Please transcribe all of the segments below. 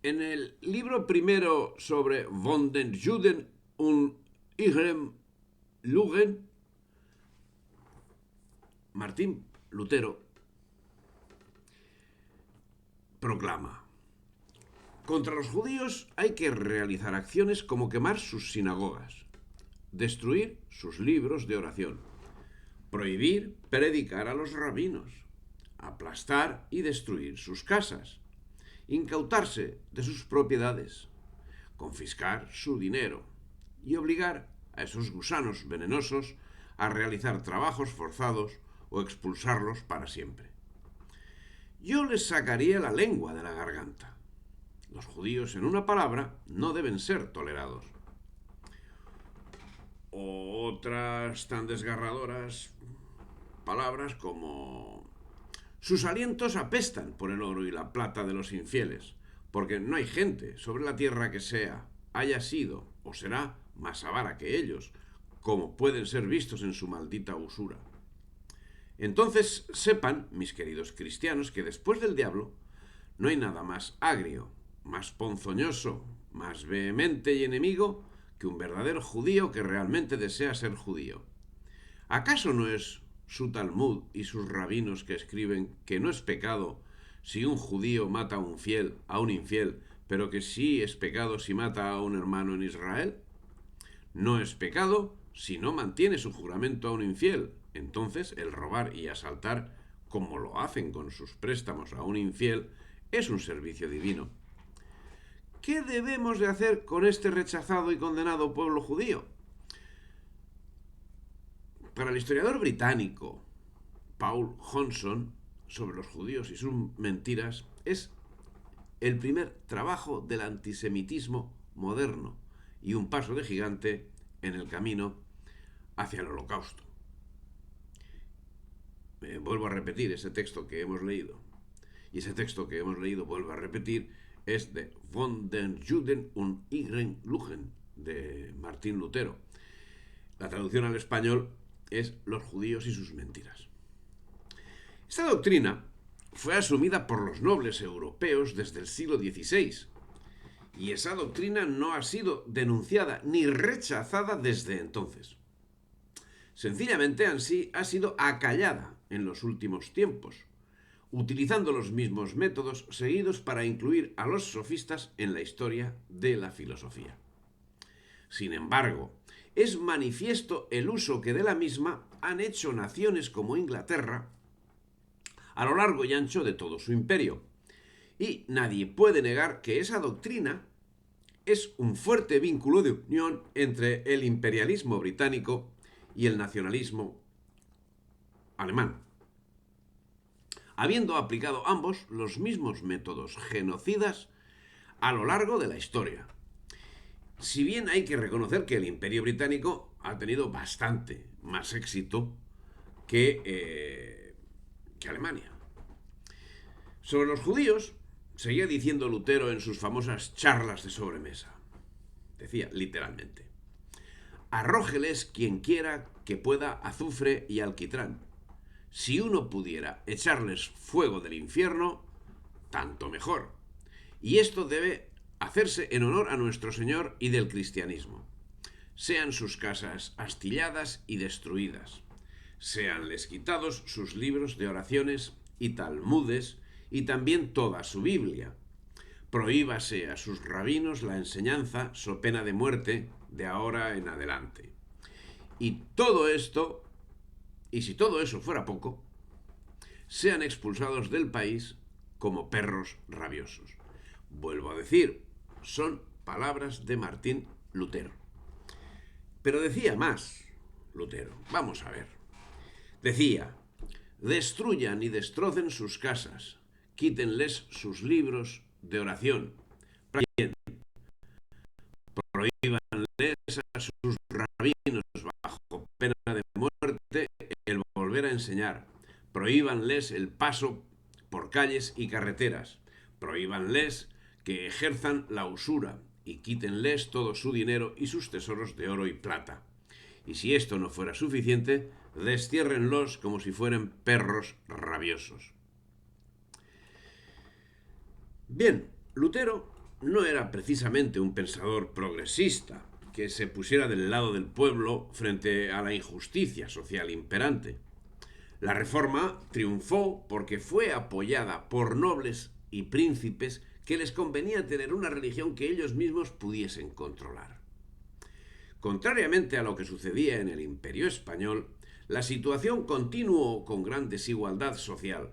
En el libro primero sobre von den Juden und ihrem Lügen, Martín Lutero proclama: contra los judíos hay que realizar acciones como quemar sus sinagogas, destruir sus libros de oración, prohibir predicar a los rabinos, aplastar y destruir sus casas, incautarse de sus propiedades, confiscar su dinero y obligar a esos gusanos venenosos a realizar trabajos forzados o expulsarlos para siempre. Yo les sacaría la lengua de la garganta. Los judíos, en una palabra, no deben ser tolerados. O otras tan desgarradoras palabras como: sus alientos apestan por el oro y la plata de los infieles, porque no hay gente sobre la tierra que haya sido o será más avara que ellos, como pueden ser vistos en su maldita usura. Entonces sepan, mis queridos cristianos, que después del diablo no hay nada más agrio, más ponzoñoso, más vehemente y enemigo que un verdadero judío que realmente desea ser judío. ¿Acaso no es su Talmud y sus rabinos que escriben que no es pecado si un judío mata a un infiel, pero que sí es pecado si mata a un hermano en Israel? No es pecado si no mantiene su juramento a un infiel. Entonces el robar y asaltar, como lo hacen con sus préstamos a un infiel, es un servicio divino. ¿Qué debemos de hacer con este rechazado y condenado pueblo judío? Para el historiador británico Paul Johnson, sobre los judíos y sus mentiras, es el primer trabajo del antisemitismo moderno y un paso de gigante en el camino hacia el Holocausto. Vuelvo a repetir ese texto que hemos leído. Y ese texto que hemos leído, vuelvo a repetir, es de Von den Juden und ihren Lügen, de Martín Lutero. La traducción al español es los judíos y sus mentiras. Esta doctrina fue asumida por los nobles europeos desde el siglo XVI, y esa doctrina no ha sido denunciada ni rechazada desde entonces. Sencillamente ha sido acallada en los últimos tiempos, utilizando los mismos métodos seguidos para incluir a los sofistas en la historia de la filosofía. Sin embargo, es manifiesto el uso que de la misma han hecho naciones como Inglaterra a lo largo y ancho de todo su imperio. Y nadie puede negar que esa doctrina es un fuerte vínculo de unión entre el imperialismo británico y el nacionalismo alemán, habiendo aplicado ambos los mismos métodos genocidas a lo largo de la historia. Si bien hay que reconocer que el imperio británico ha tenido bastante más éxito que Alemania. Sobre los judíos, seguía diciendo Lutero en sus famosas charlas de sobremesa. Decía literalmente: arrójeles quien quiera que pueda azufre y alquitrán. Si uno pudiera echarles fuego del infierno, tanto mejor. Y esto debe hacerse en honor a nuestro Señor y del cristianismo. Sean sus casas astilladas y destruidas. Seanles quitados sus libros de oraciones y talmudes y también toda su Biblia. Prohíbase a sus rabinos la enseñanza so pena de muerte de ahora en adelante. Y todo esto, y si todo eso fuera poco, sean expulsados del país como perros rabiosos. Vuelvo a decir, son palabras de Martín Lutero. Pero decía más Lutero. Vamos a ver. Decía: destruyan y destrocen sus casas, quítenles sus libros de oración, prohíbanles a sus rabinos bajo pena de muerte el volver a enseñar, prohíbanles el paso por calles y carreteras, prohíbanles que ejerzan la usura y quítenles todo su dinero y sus tesoros de oro y plata. Y si esto no fuera suficiente, destiérrenlos como si fueran perros rabiosos. Bien, Lutero no era precisamente un pensador progresista que se pusiera del lado del pueblo frente a la injusticia social imperante. La reforma triunfó porque fue apoyada por nobles y príncipes que les convenía tener una religión que ellos mismos pudiesen controlar. Contrariamente a lo que sucedía en el Imperio español, la situación continuó con gran desigualdad social,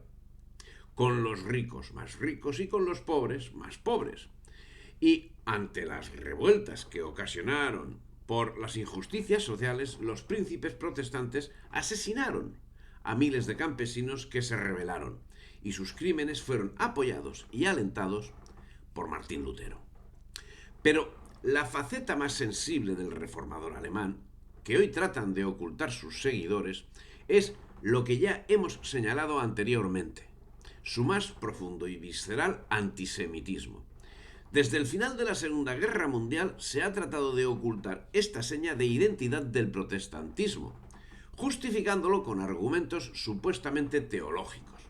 con los ricos más ricos y con los pobres más pobres. Y ante las revueltas que ocasionaron por las injusticias sociales, los príncipes protestantes asesinaron a miles de campesinos que se rebelaron, y sus crímenes fueron apoyados y alentados por Martín Lutero. Pero la faceta más sensible del reformador alemán, que hoy tratan de ocultar sus seguidores, es lo que ya hemos señalado anteriormente, su más profundo y visceral antisemitismo. Desde el final de la Segunda Guerra Mundial se ha tratado de ocultar esta seña de identidad del protestantismo, justificándolo con argumentos supuestamente teológicos.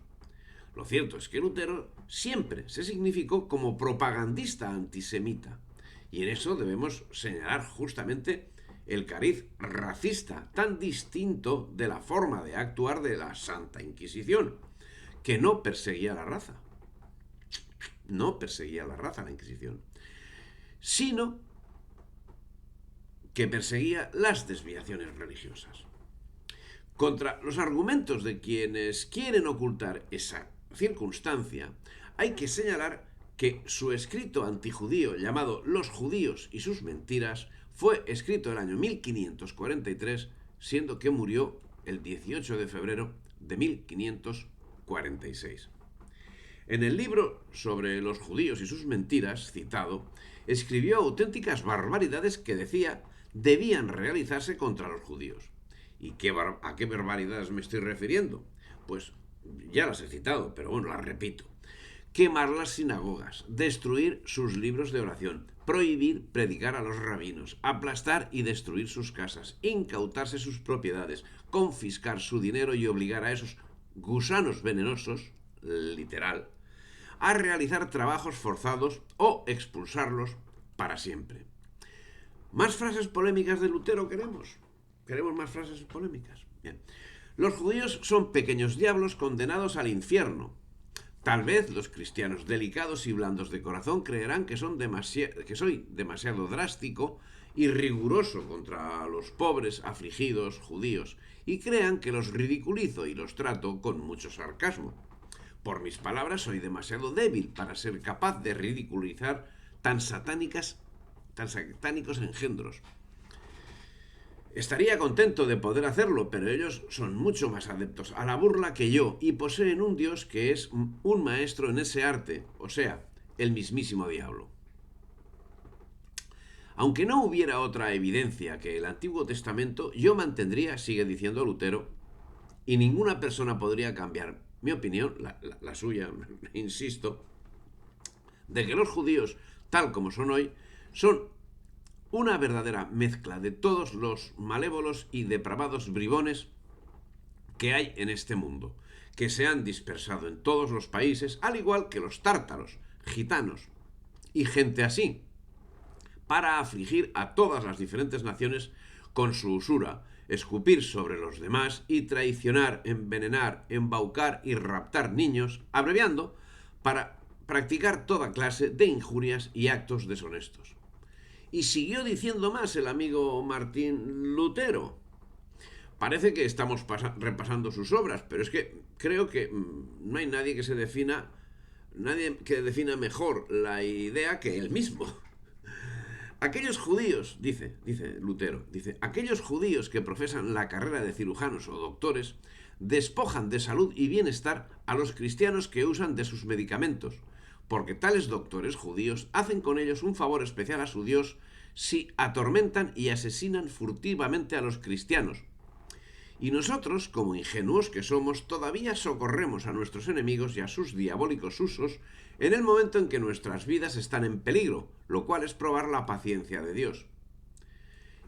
Lo cierto es que Lutero siempre se significó como propagandista antisemita, y en eso debemos señalar justamente el cariz racista tan distinto de la forma de actuar de la Santa Inquisición, que no perseguía la raza. No perseguía la raza la Inquisición, sino que perseguía las desviaciones religiosas. Contra los argumentos de quienes quieren ocultar esa circunstancia, hay que señalar que su escrito antijudío llamado Los judíos y sus mentiras fue escrito el año 1543, siendo que murió el 18 de febrero de 1546. En el libro sobre los judíos y sus mentiras, citado, escribió auténticas barbaridades que decía debían realizarse contra los judíos. ¿Y a qué barbaridades me estoy refiriendo? Pues ya las he citado, pero bueno, las repito. Quemar las sinagogas, destruir sus libros de oración, prohibir predicar a los rabinos, aplastar y destruir sus casas, incautarse sus propiedades, confiscar su dinero y obligar a esos gusanos venenosos, literal, a realizar trabajos forzados o expulsarlos para siempre. ¿Más frases polémicas de Lutero queremos? ¿Queremos más frases polémicas? Bien. Los judíos son pequeños diablos condenados al infierno. Tal vez los cristianos delicados y blandos de corazón creerán que soy demasiado drástico y riguroso contra los pobres, afligidos judíos, y crean que los ridiculizo y los trato con mucho sarcasmo. Por mis palabras, soy demasiado débil para ser capaz de ridiculizar tan satánicos engendros. Estaría contento de poder hacerlo, pero ellos son mucho más adeptos a la burla que yo y poseen un Dios que es un maestro en ese arte, o sea, el mismísimo diablo. Aunque no hubiera otra evidencia que el Antiguo Testamento, yo mantendría, sigue diciendo Lutero, y ninguna persona podría cambiar mi opinión, la suya, insisto, de que los judíos, tal como son hoy, son una verdadera mezcla de todos los malévolos y depravados bribones que hay en este mundo, que se han dispersado en todos los países, al igual que los tártaros, gitanos y gente así, para afligir a todas las diferentes naciones con su usura, escupir sobre los demás y traicionar, envenenar, embaucar y raptar niños, abreviando, para practicar toda clase de injurias y actos deshonestos. Y siguió diciendo más el amigo Martín Lutero. Parece que estamos repasando sus obras, pero es que creo que no hay nadie que defina mejor la idea que él mismo. Aquellos judíos, dice Lutero, aquellos judíos que profesan la carrera de cirujanos o doctores despojan de salud y bienestar a los cristianos que usan de sus medicamentos, porque tales doctores judíos hacen con ellos un favor especial a su Dios si atormentan y asesinan furtivamente a los cristianos. Y nosotros, como ingenuos que somos, todavía socorremos a nuestros enemigos y a sus diabólicos usos en el momento en que nuestras vidas están en peligro, lo cual es probar la paciencia de Dios.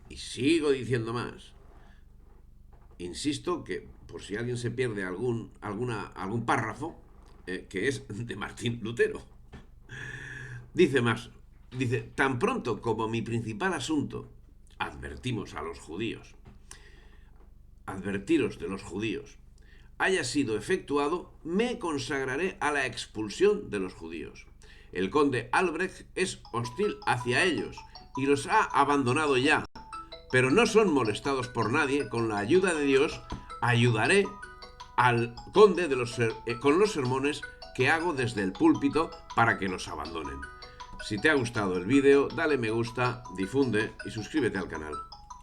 Y sigo diciendo más. Insisto que, por si alguien se pierde algún párrafo, que es de Martín Lutero. Dice más, dice, tan pronto como mi principal asunto, advertiros de los judíos, haya sido efectuado, me consagraré a la expulsión de los judíos. El conde Albrecht es hostil hacia ellos y los ha abandonado ya, pero no son molestados por nadie. Con la ayuda de Dios, ayudaré al conde con los sermones que hago desde el púlpito para que los abandonen. Si te ha gustado el vídeo, dale me gusta, difunde y suscríbete al canal.